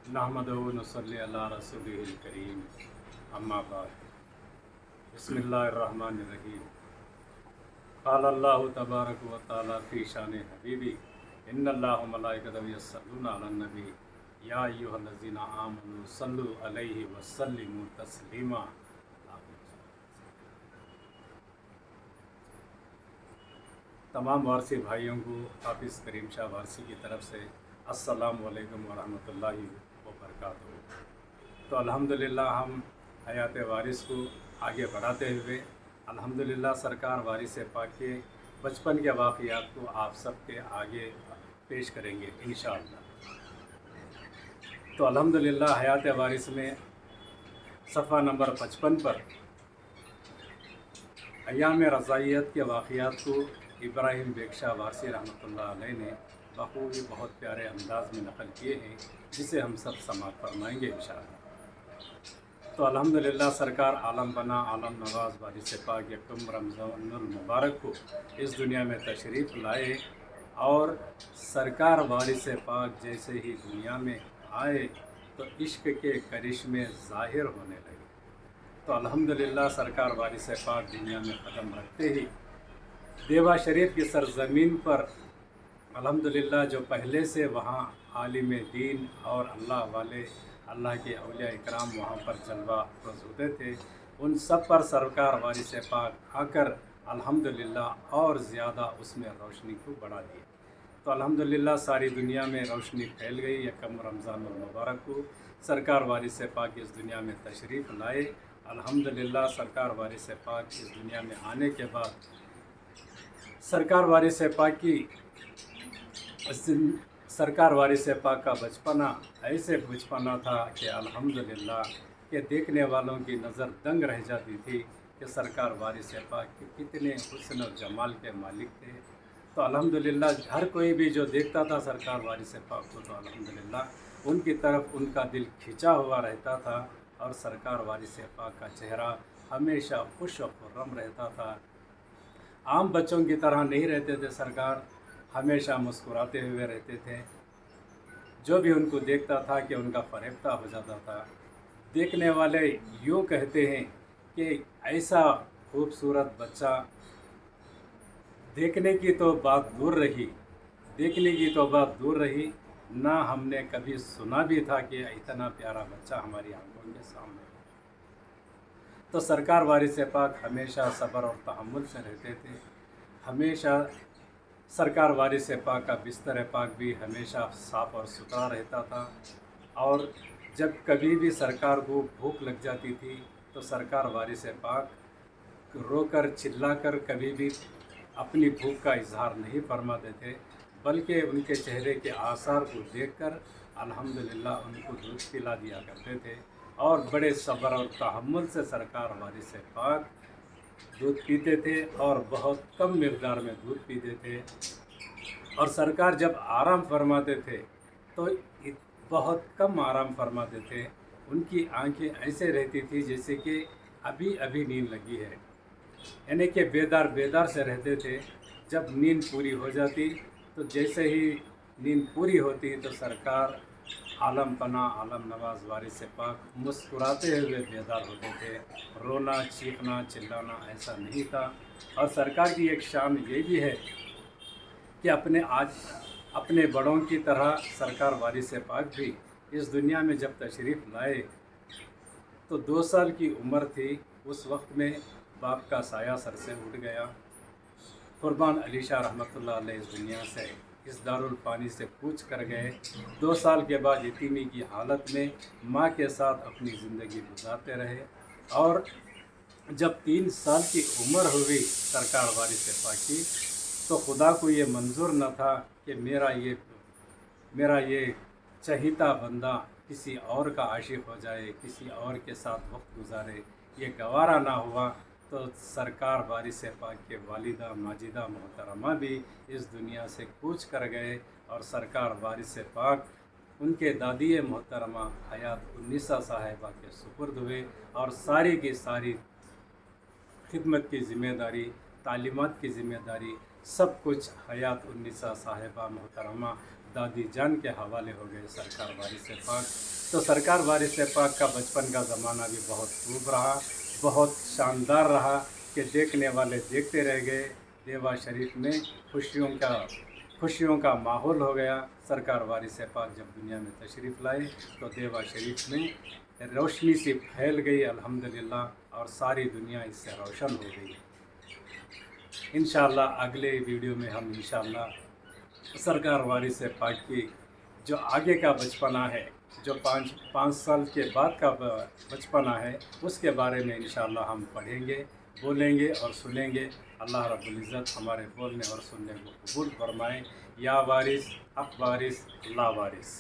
नहमदुहु व नसल्ली अला रसूलिहिल करीम अम्मा बाद बिस्मिल्लाहिर्रहमानिर्रहीम क़ाल अल्लाहु तबारक व तआला फ़ी शान हबीबी इन्नल्लाह व मलाइकतहु यस्सल्लूना अलन नबी या अय्युहल्लज़ीना आमनू सल्लु अलैहि व सल्लिमू तस्लीमा। तमाम वारसी भाइयों को हाफिज़ करीम शाह वारसी की तरफ से अस्सलामु अलैकुम व रहमतुल्लाहि व बरकातहू। तो अल्हम्दुलिल्लाह हम हयात वारिस को आगे बढ़ाते हुए अल्हम्दुलिल्लाह सरकार वारिस पाक के बचपन के वाक़यात को आप सबके आगे पेश करेंगे इंशाअल्लाह। तो अल्हम्दुलिल्लाह हयात वारिस में सफ़ा नंबर 55 पर अय्याम रज़ाइयत के वाक़यात को इब्राहिम बेगशाह वारसी रहमतुल्लाह अलैह ने बखूबी बहुत प्यारे अंदाज में नक़ल किए हैं, जिसे हम सब समाअत फरमाएँगे इंशाअल्लाह। तो अल्हम्दुलिल्लाह सरकार आलम बना आलम नवाज़ वारिस पाक यकम रमज़ानुल मुबारक को इस दुनिया में तशरीफ़ लाए और सरकार वारिस पाक जैसे ही दुनिया में आए तो इश्क़ के करिश्मे ज़ाहिर होने लगे। तो अल्हम्दुलिल्लाह सरकार वारिस पाक दुनिया में क़दम रखते ही देवा शरीफ की सरज़मीन पर अल्हम्दुलिल्लाह जो पहले से वहाँ आलिम दीन और अल्लाह वाले अल्लाह के औलिया इकराम वहाँ पर जलवा अफ़रोज़ होते थे, उन सब पर सरकार वारिस पाक आकर अल्हम्दुलिल्लाह और ज़्यादा उसमें रोशनी को बढ़ा दी। तो अल्हम्दुलिल्लाह सारी दुनिया में रोशनी फैल गई। यकम रमज़ानुल मुबारक को सरकार वारिस पाक इस दुनिया में तशरीफ़ लाए। अल्हम्दुलिल्लाह सरकार वारिस पाक इस दुनिया में आने के बाद सरकार वारिस पाक का बचपना ऐसे बचपना था कि अल्हम्दुलिल्लाह के देखने वालों की नज़र दंग रह जाती थी कि सरकार वारिस पाक के कितने हुस्न और जमाल के मालिक थे। तो अल्हम्दुलिल्लाह हर कोई भी जो देखता था सरकार वारिस पाक को तो अल्हम्दुलिल्लाह उनकी तरफ उनका दिल खिंचा हुआ रहता था और सरकार वारिस पाक का चेहरा हमेशा खुश और खुर्रम रहता था। आम बच्चों की तरह नहीं रहते थे, सरकार हमेशा मुस्कुराते हुए रहते थे। जो भी उनको देखता था कि उनका फ़रेफ्ता हो जाता था। देखने वाले यूँ कहते हैं कि ऐसा खूबसूरत बच्चा देखने की तो बात दूर रही, ना हमने कभी सुना भी था कि इतना प्यारा बच्चा हमारी आंखों के सामने। तो सरकार वारिस पाक हमेशा सब्र और तहम्मुल से रहते थे। हमेशा सरकार वारिस पाक का बिस्तर पाक भी हमेशा साफ़ और सुथरा रहता था और जब कभी भी सरकार को भूख लग जाती थी तो सरकार वारिस पाक रोकर चिल्लाकर कभी भी अपनी भूख का इजहार नहीं फरमाते थे, बल्कि उनके चेहरे के आसार को देखकर अल्हम्दुलिल्लाह उनको दूध पिला दिया करते थे और बड़े सब्र और तहम्मुल से सरकार वारिस पाक दूध पीते थे और बहुत कम मिक़दार में दूध पीते थे। और सरकार जब आराम फरमाते थे तो बहुत कम आराम फरमाते थे। उनकी आंखें ऐसे रहती थी जैसे कि अभी अभी नींद लगी है, यानी कि बेदार से रहते थे। जब नींद पूरी हो जाती तो जैसे ही नींद पूरी होती तो सरकार आलम पना आलम नवाज़ वारिस पाक मुस्कुराते हुए बेदार होते थे। रोना चीखना चिल्लाना ऐसा नहीं था। और सरकार की एक शान ये भी है कि अपने बड़ों की तरह सरकार वारिस पाक भी इस दुनिया में जब तशरीफ़ लाए तो 2 साल की उम्र थी। उस वक्त में बाप का साया सर से उठ गया। कुर्बान अली शाह रहमतुल्लाह अलैह इस दुनिया से इस दारुल फ़ानी से कूच कर गए। 2 साल के बाद यतीमी की हालत में माँ के साथ अपनी ज़िंदगी गुजारते रहे और जब 3 साल की उम्र हुई सरकार वारिस पाक की तो खुदा को ये मंजूर न था कि मेरा ये चहीता बंदा किसी और का आशिक़ हो जाए, किसी और के साथ वक्त गुजारे, ये गवारा ना हुआ। तो सरकार वारिस पाक के वालिदा माजिदा मोहतरमा भी इस दुनिया से कूच कर गए और सरकार वारिस पाक उनके दादी मोहतरमा हयात उन्निसा साहिबा के सुपुर्द हुए और सारी की सारी खिदमत की ज़िम्मेदारी, तालीमात की ज़िम्मेदारी सब कुछ हयात उन्निसा साहिबा मोहतरमा दादी जान के हवाले हो गए। सरकार वारिस पाक تو سرکار وارث پاک کا بچپن کا زمانہ بھی بہت خوب رہا، بہت شاندار رہا کہ دیکھنے والے دیکھتے رہ گئے۔ دیوا شریف میں خوشیوں کا ماحول ہو گیا۔ سرکار وارث پاک جب دنیا میں تشریف لائے تو دیوا شریف میں روشنی سی پھیل گئی الحمدللہ، اور ساری دنیا اس سے روشن ہو گئی۔ انشاءاللہ اگلے ویڈیو میں ہم انشاءاللہ سرکار وارث پاک کی جو آگے کا بچپنا ہے، جو 5 سال کے بعد کا بچپنا ہے، اس کے بارے میں انشاءاللہ ہم پڑھیں گے، بولیں گے اور سنیں گے۔ اللہ رب العزت ہمارے بولنے اور سننے کو قبول فرمائے۔ یا وارث، حق وارث، اللہ وارث۔